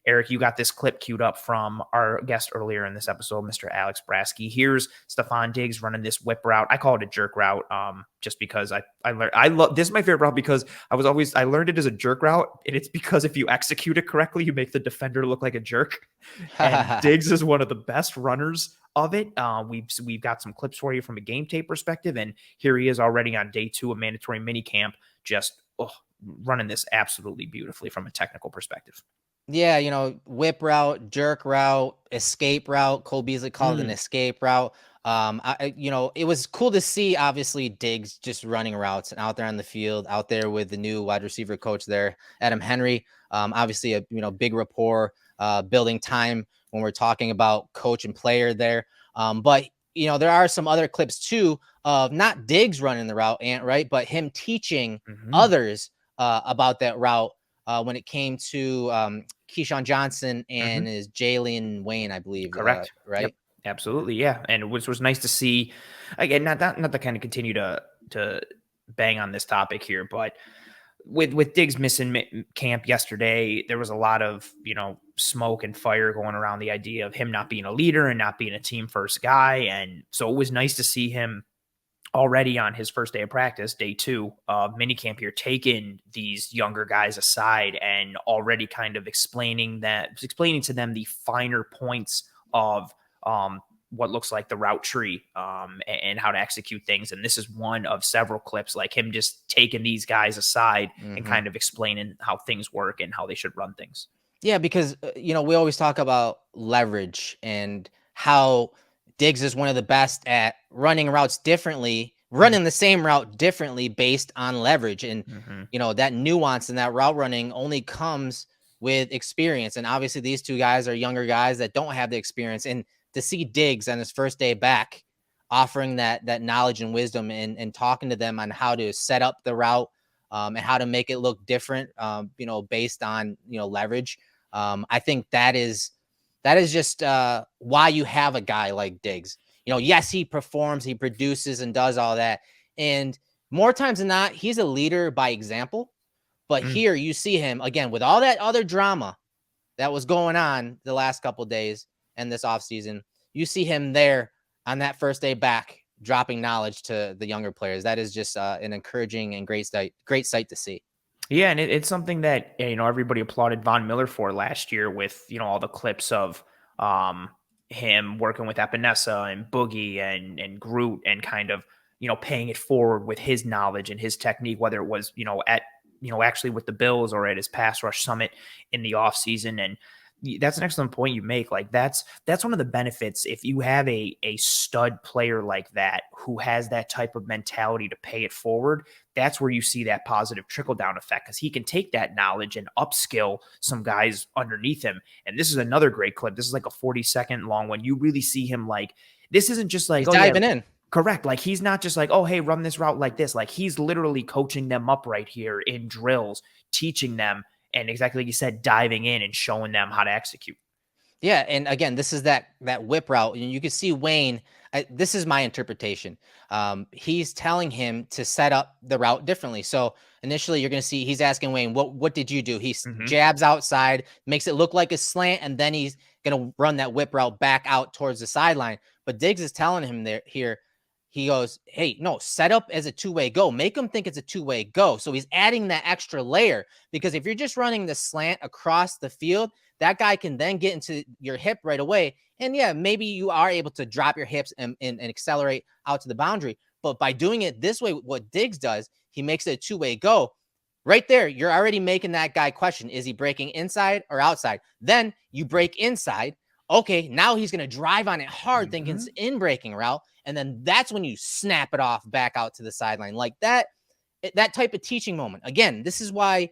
Eric, you got this clip queued up from our guest earlier in this episode, Mr. Alex Brasky. Here's Stefon Diggs running this whip route. I call it a jerk route, just because I learned. I love this is my favorite route because I learned it as a jerk route, and it's because if you execute it correctly, you make the defender look like a jerk. And Diggs is one of the best runners of it. We've got some clips for you from a game tape perspective, and here he is already on day 2 of mandatory minicamp, just running this absolutely beautifully from a technical perspective. Yeah, whip route, jerk route, escape route. Cole Beasley called it an escape route. It was cool to see, obviously, Diggs just running routes and out there on the field, out there with the new wide receiver coach there, Adam Henry. Obviously, a big rapport, building time when we're talking about coach and player there. But there are some other clips too of not Diggs running the route, right, but him teaching others about that route. When it came to Keyshawn Johnson and is Jalen Wayne, I believe. Correct. Right. Yep. Absolutely. Yeah. And which was nice to see, again, not to kind of continue to bang on this topic here, but with Diggs missing camp yesterday, there was a lot of, smoke and fire going around the idea of him not being a leader and not being a team first guy. And so it was nice to see him already on his first day of practice, day 2 of minicamp here, taking these younger guys aside and already kind of explaining to them the finer points of what looks like the route tree and how to execute things. And this is one of several clips, like him just taking these guys aside and kind of explaining how things work and how they should run things. Yeah, because, we always talk about leverage and how Diggs is one of the best at running routes differently, running the same route differently based on leverage. And, that nuance and that route running only comes with experience. And obviously these two guys are younger guys that don't have the experience. And to see Diggs on his first day back, offering that knowledge and wisdom and talking to them on how to set up the route and how to make it look different, based on, leverage. I think that is just why you have a guy like Diggs. Yes, he performs, he produces and does all that. And more times than not, he's a leader by example. But here you see him, again, with all that other drama that was going on the last couple of days and this offseason, you see him there on that first day back, dropping knowledge to the younger players. That is just an encouraging and great sight to see. Yeah, and it's something that everybody applauded Von Miller for last year with all the clips of him working with Epinesa and Boogie and Groot and kind of paying it forward with his knowledge and his technique, whether it was at actually with the Bills or at his pass rush summit in the offseason. And that's an excellent point you make. Like that's one of the benefits if you have a stud player like that who has that type of mentality to pay it forward. That's where you see that positive trickle down effect, because he can take that knowledge and upskill some guys underneath him. And this is another great clip. This is like a 40-second long one. You really see him this isn't just like he's diving in. Correct. Like he's not just like, oh, hey, run this route like this. Like he's literally coaching them up right here in drills, teaching them. And exactly like you said, diving in and showing them how to execute. Yeah, and again, this is that whip route. You can see Wayne. This is my interpretation. He's telling him to set up the route differently. So initially, you're going to see he's asking Wayne, "What did you do?" He jabs outside, makes it look like a slant, and then he's going to run that whip route back out towards the sideline. But Diggs is telling him here. He goes, hey, no, set up as a two-way go. Make him think it's a two-way go. So he's adding that extra layer, because if you're just running the slant across the field, that guy can then get into your hip right away. And yeah, maybe you are able to drop your hips and accelerate out to the boundary. But by doing it this way, what Diggs does, he makes it a two-way go. Right there, you're already making that guy question, is he breaking inside or outside? Then you break inside. Okay, now he's going to drive on it hard, thinking it's in breaking route. And then that's when you snap it off back out to the sideline. Like that type of teaching moment. Again, this is why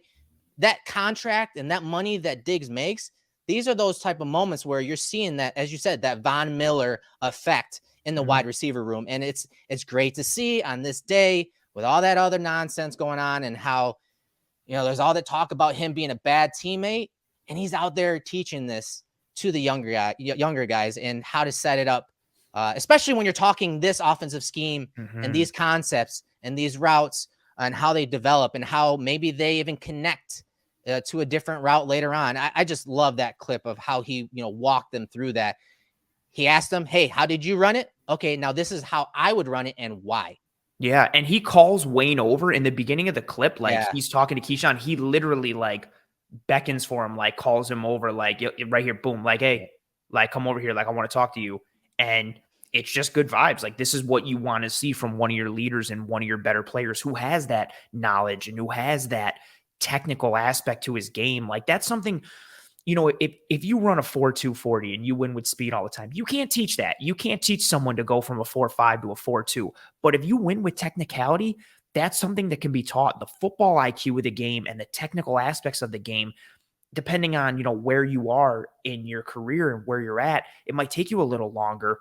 that contract and that money that Diggs makes, these are those type of moments where you're seeing that, as you said, that Von Miller effect in the wide receiver room. And it's great to see on this day with all that other nonsense going on, and how, there's all that talk about him being a bad teammate, and he's out there teaching this to the younger guys and how to set it up. Especially when you're talking this offensive scheme and these concepts and these routes and how they develop and how maybe they even connect to a different route later on. I just love that clip of how he, walked them through that. He asked them, hey, how did you run it? Okay, now this is how I would run it and why. Yeah, and he calls Wayne over in the beginning of the clip, like Yeah. he's talking to Keyshawn. He literally like beckons for him, like calls him over, like right here, boom, like Yeah. hey, like come over here, like I want to talk to you. And it's just good vibes. Like this is what you want to see from one of your leaders and one of your better players who has that knowledge and who has that technical aspect to his game. Like that's something, if you run a 4.240 and you win with speed all the time, you can't teach that. You can't teach someone to go from a 4.5 to a 4.2. But if you win with technicality, that's something that can be taught. The football IQ of the game and the technical aspects of the game, depending on, where you are in your career and where you're at, it might take you a little longer.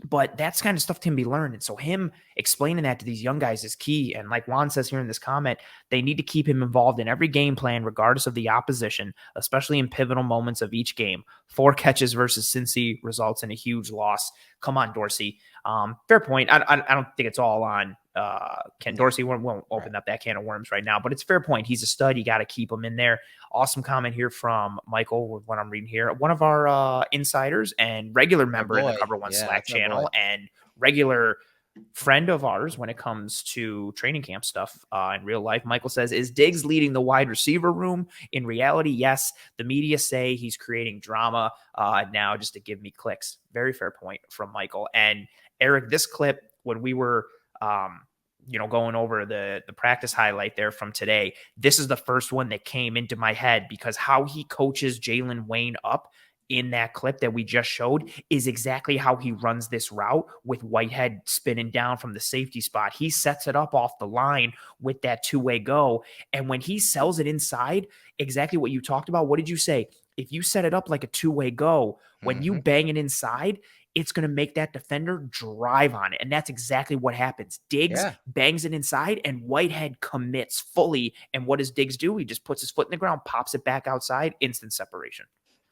But that's kind of stuff can be learned. And so him explaining that to these young guys is key. And like Juan says here in this comment, they need to keep him involved in every game plan, regardless of the opposition, especially in pivotal moments of each game. 4 catches versus Cincy results in a huge loss. Come on, Dorsey. Fair point. I don't think it's all on Ken Dorsey. Won't open up that can of worms right now, but it's fair point. He's a stud. You got to keep him in there. Awesome comment here from Michael with what I'm reading here. One of our insiders and regular member in the Cover One Slack channel and regular friend of ours when it comes to training camp stuff in real life. Michael says, is Diggs leading the wide receiver room? In reality, yes. The media say he's creating drama now just to give me clicks. Very fair point from Michael. And Eric, this clip, when we were going over the practice highlight there from today, this is the first one that came into my head because how he coaches Jalen Wayne up in that clip that we just showed is exactly how he runs this route with Whitehead spinning down from the safety spot. He sets it up off the line with that two-way go. And when he sells it inside, exactly what you talked about, what did you say? If you set it up like a two-way go, when you bang it inside, it's going to make that defender drive on it. And that's exactly what happens. Diggs bangs it inside and Whitehead commits fully. And what does Diggs do? He just puts his foot in the ground, pops it back outside, instant separation.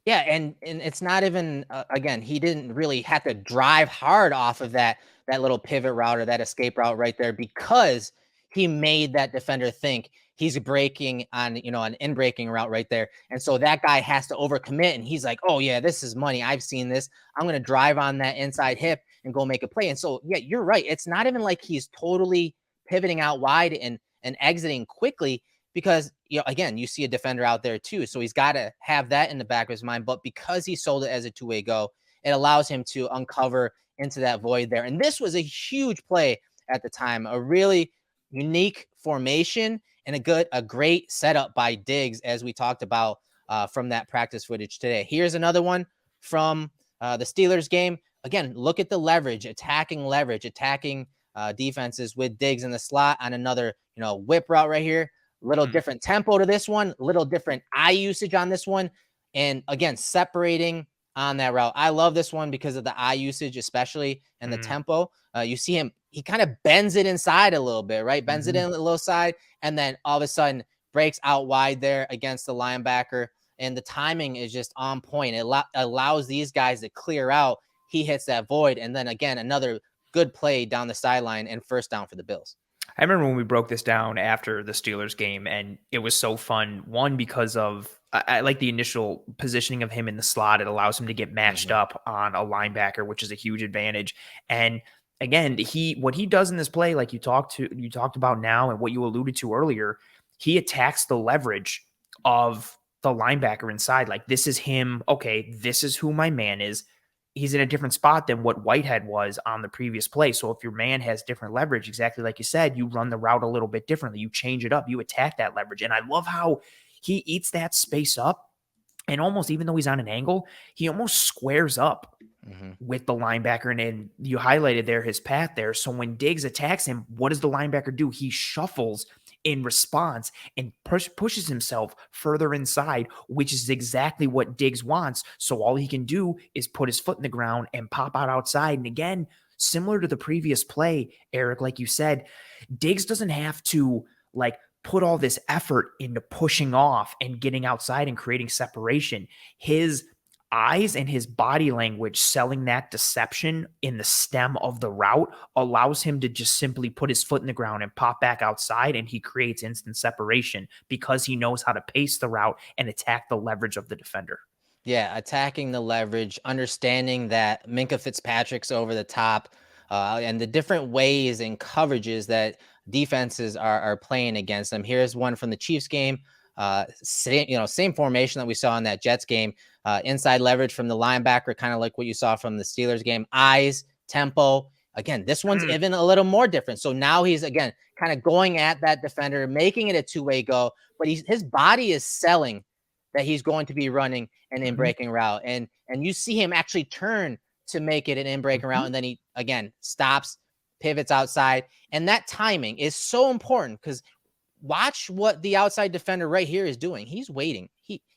Yeah, and it's not even again, he didn't really have to drive hard off of that little pivot route or that escape route right there because he made that defender think he's breaking on, an in-breaking route right there. And so that guy has to overcommit and he's like, "Oh yeah, this is money. I've seen this. I'm going to drive on that inside hip and go make a play." And so, yeah, you're right. It's not even like he's totally pivoting out wide and exiting quickly because, again, you see a defender out there too. So he's got to have that in the back of his mind. But because he sold it as a two-way go, it allows him to uncover into that void there. And this was a huge play at the time, a really unique formation and a great setup by Diggs, as we talked about from that practice footage today. Here's another one from the Steelers game. Again, look at the leverage, attacking defenses with Diggs in the slot on another, whip route right here. Little different tempo to this one, little different eye usage on this one. And again, separating on that route. I love this one because of the eye usage, especially, and the tempo. You see him, he kind of bends it inside a little bit, right? Bends it in a little side, and then all of a sudden breaks out wide there against the linebacker. And the timing is just on point. It allows these guys to clear out. He hits that void. And then again, another good play down the sideline and first down for the Bills. I remember when we broke this down after the Steelers game, and it was so fun. One, because of I like the initial positioning of him in the slot. It allows him to get matched up on a linebacker, which is a huge advantage. And again, what he does in this play, like you talked about now, and what you alluded to earlier, he attacks the leverage of the linebacker inside. Like, this is him. Okay, this is who my man is. He's in a different spot than what Whitehead was on the previous play. So if your man has different leverage, exactly like you said, you run the route a little bit differently. You change it up. You attack that leverage. And I love how he eats that space up. And almost, even though he's on an angle, he almost squares up with the linebacker. And then you highlighted there his path there. So when Diggs attacks him, what does the linebacker do? He shuffles in response and pushes himself further inside, which is exactly what Diggs wants. So all he can do is put his foot in the ground and pop out outside. And again, similar to the previous play, Eric, like you said, Diggs doesn't have to put all this effort into pushing off and getting outside and creating separation. His eyes and his body language selling that deception in the stem of the route allows him to just simply put his foot in the ground and pop back outside, and he creates instant separation because he knows how to pace the route and attack the leverage of the defender. Yeah, attacking the leverage, understanding that Minka Fitzpatrick's over the top, and the different ways and coverages that defenses are playing against them. Here's one from the Chiefs game. Same formation that we saw in that Jets game. Inside leverage from the linebacker, kind of like what you saw from the Steelers game. Eyes, tempo. Again, this one's even a little more different. So now he's, again, kind of going at that defender, making it a two-way go, but his body is selling that he's going to be running an in-breaking route. And you see him actually turn to make it an in-breaking route. And then he, again, stops, pivots outside. And that timing is so important, because watch what the outside defender right here is doing. He's waiting.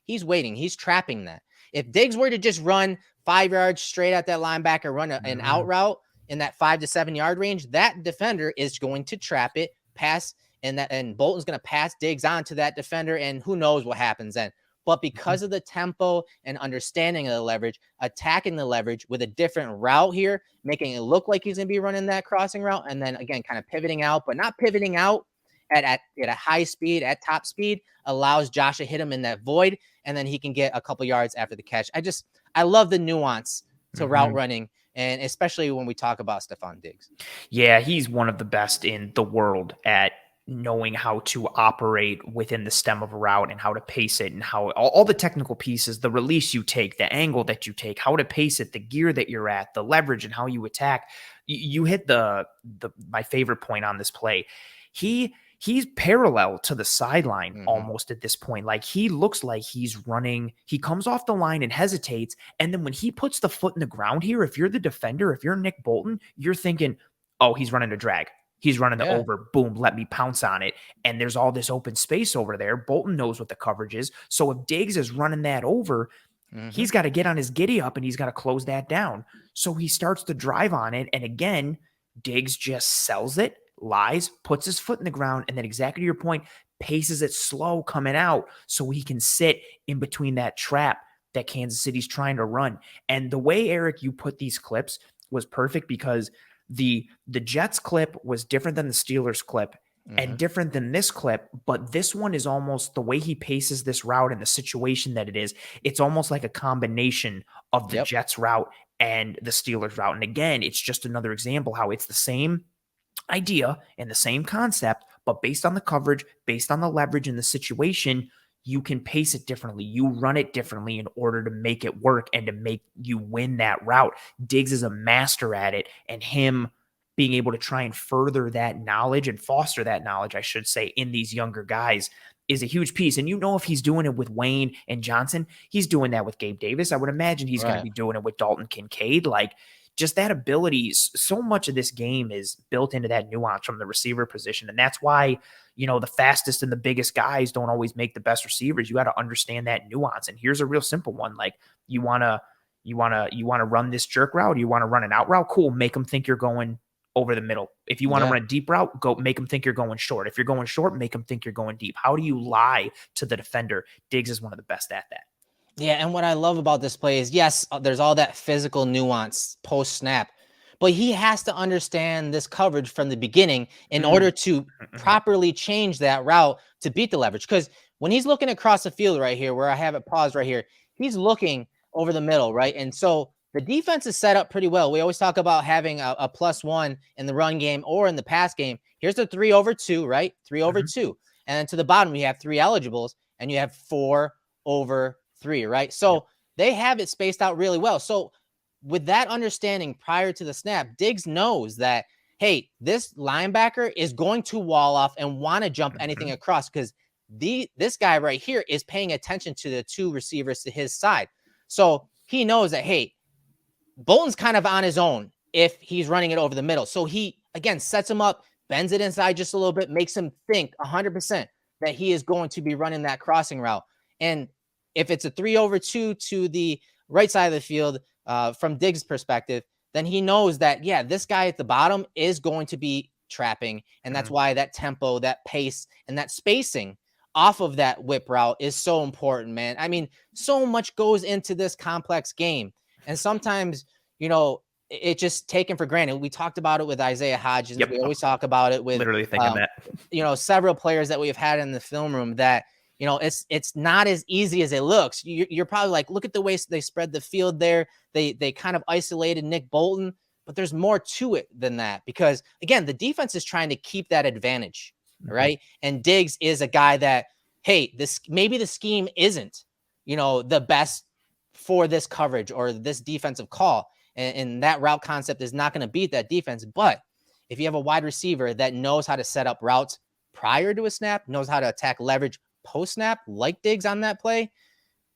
He's waiting. He's trapping that. If Diggs were to just run 5 yards straight at that linebacker, run an out route in that 5 to 7 yard range, that defender is going to trap it, pass, and Bolton's going to pass Diggs on to that defender, and who knows what happens then. But because of the tempo and understanding of the leverage, attacking the leverage with a different route here, making it look like he's going to be running that crossing route, and then, again, kind of pivoting out, but not pivoting out at a high speed, at top speed, allows Josh to hit him in that void, and then he can get a couple yards after the catch. I love the nuance to route running, and especially when we talk about Stefon Diggs. Yeah, he's one of the best in the world at knowing how to operate within the stem of a route and how to pace it, and how all the technical pieces, the release you take, the angle that you take, how to pace it, the gear that you're at, the leverage, and how you attack. You hit my favorite point on this play. He's parallel to the sideline almost at this point. Like, he looks like he's running. He comes off the line and hesitates. And then when he puts the foot in the ground here, if you're the defender, if you're Nick Bolton, you're thinking, oh, he's running a drag. He's running the over. Boom, let me pounce on it. And there's all this open space over there. Bolton knows what the coverage is. So if Diggs is running that over, he's got to get on his giddy up and he's got to close that down. So he starts to drive on it. And again, Diggs just sells it, lies, puts his foot in the ground, and then, exactly to your point, paces it slow coming out so he can sit in between that trap that Kansas City's trying to run. And the way, Eric, you put these clips was perfect, because the Jets clip was different than the Steelers clip and different than this clip, but this one is almost the way he paces this route and the situation that it is. It's almost like a combination of the Jets route and the Steelers route. And again, it's just another example how it's the same idea and the same concept, but based on the coverage, based on the leverage and the situation, you can pace it differently. You run it differently in order to make it work and to make you win that route. Diggs is a master at it, and him being able to try and further that knowledge and foster that knowledge, I should say, in these younger guys is a huge piece. And if he's doing it with Wayne and Johnson, he's doing that with Gabe Davis. I would imagine he's going to be doing it with Dalton Kincaid. Like, just that ability, so much of this game is built into that nuance from the receiver position. And that's why, the fastest and the biggest guys don't always make the best receivers. You got to understand that nuance. And here's a real simple one. Like, you want to run this jerk route, you want to run an out route, cool. Make them think you're going over the middle. If you want to run a deep route, make them think you're going short. If you're going short, make them think you're going deep. How do you lie to the defender? Diggs is one of the best at that. Yeah, and what I love about this play is, yes, there's all that physical nuance post-snap, but he has to understand this coverage from the beginning in order to properly change that route to beat the leverage. Because when he's looking across the field right here, where I have it paused right here, he's looking over the middle, right? And so the defense is set up pretty well. We always talk about having a +1 in the run game or in the pass game. Here's the 3 over 2, right? 3 over 2. And then to the bottom, we have 3 eligibles, and you have 4 over 3, right? So they have it spaced out really well. So with that understanding prior to the snap, Diggs knows that, hey, this linebacker is going to wall off and want to jump anything across, because this guy right here is paying attention to the 2 receivers to his side. So he knows that, hey, Bolton's kind of on his own if he's running it over the middle. So he, again, sets him up, bends it inside just a little bit, makes him think 100% that he is going to be running that crossing route. And if it's a 3 over 2 to the right side of the field, from Diggs' perspective, then he knows that, yeah, this guy at the bottom is going to be trapping. And that's why that tempo, that pace, and that spacing off of that whip route is so important, man. I mean, so much goes into this complex game. And sometimes, it just taken for granted. We talked about it with Isaiah Hodgins. Yep. We always talk about it with Literally thinking that. Several players that we've had in the film room that, it's not as easy as it looks. You're probably like, look at the way they spread the field there. They kind of isolated Nick Bolton, but there's more to it than that, because again, the defense is trying to keep that advantage. Right. And Diggs is a guy that, hey, maybe the scheme isn't, the best for this coverage or this defensive call. And that route concept is not going to beat that defense. But if you have a wide receiver that knows how to set up routes prior to a snap, knows how to attack leverage post snap, like Diggs on that play,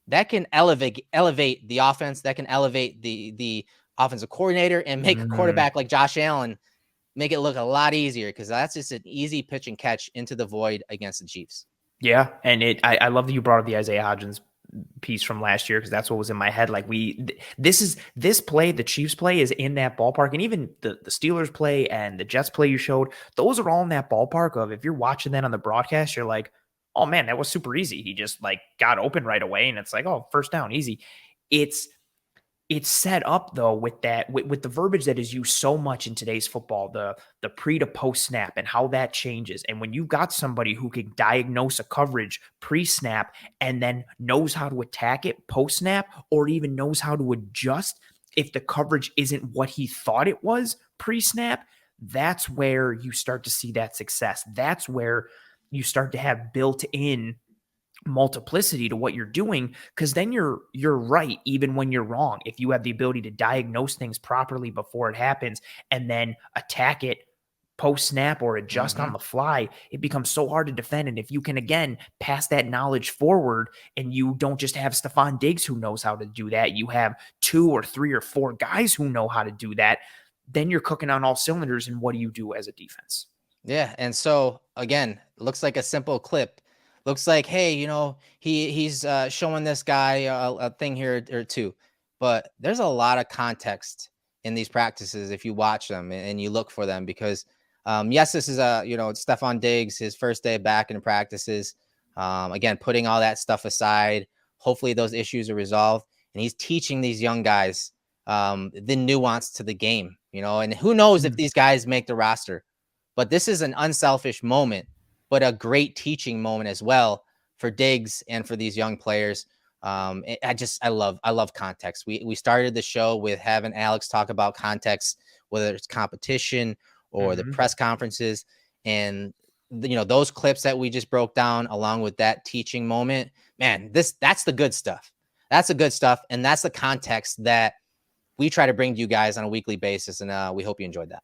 that can elevate the offense. That can elevate the offensive coordinator and make a quarterback like Josh Allen make it look a lot easier, because that's just an easy pitch and catch into the void against the Chiefs. Yeah, and I love that you brought up the Isaiah Hodgins piece from last year, because that's what was in my head. Like this play, the Chiefs play is in that ballpark, and even the Steelers play and the Jets play you showed, those are all in that ballpark of, if you're watching that on the broadcast, you're like, oh man, that was super easy. He just like got open right away, and it's like, oh, first down, easy. It's set up though with that, with the verbiage that is used so much in today's football, the pre to post snap and how that changes. And when you've got somebody who can diagnose a coverage pre-snap and then knows how to attack it post snap, or even knows how to adjust if the coverage isn't what he thought it was pre-snap, that's where you start to see that success. That's where you start to have built-in multiplicity to what you're doing, because then you're right even when you're wrong. If you have the ability to diagnose things properly before it happens and then attack it post snap or adjust on the fly, it becomes so hard to defend. And if you can again pass that knowledge forward, and you don't just have Stefon Diggs who knows how to do that, you have 2 or 3 or 4 guys who know how to do that, then you're cooking on all cylinders. And what do you do as a defense? Yeah. And so again, looks like a simple clip. Looks like, hey, he's showing this guy a thing here or two, but there's a lot of context in these practices if you watch them and you look for them, because yes, this is Stefon Diggs, his first day back in practices. Again, putting all that stuff aside, hopefully those issues are resolved, and he's teaching these young guys the nuance to the game, and who knows if these guys make the roster. But this is an unselfish moment, but a great teaching moment as well for Diggs and for these young players. I love context. We started the show with having Alex talk about context, whether it's competition or the press conferences, and those clips that we just broke down along with that teaching moment, man, that's the good stuff. That's the good stuff. And that's the context that we try to bring to you guys on a weekly basis. And we hope you enjoyed that.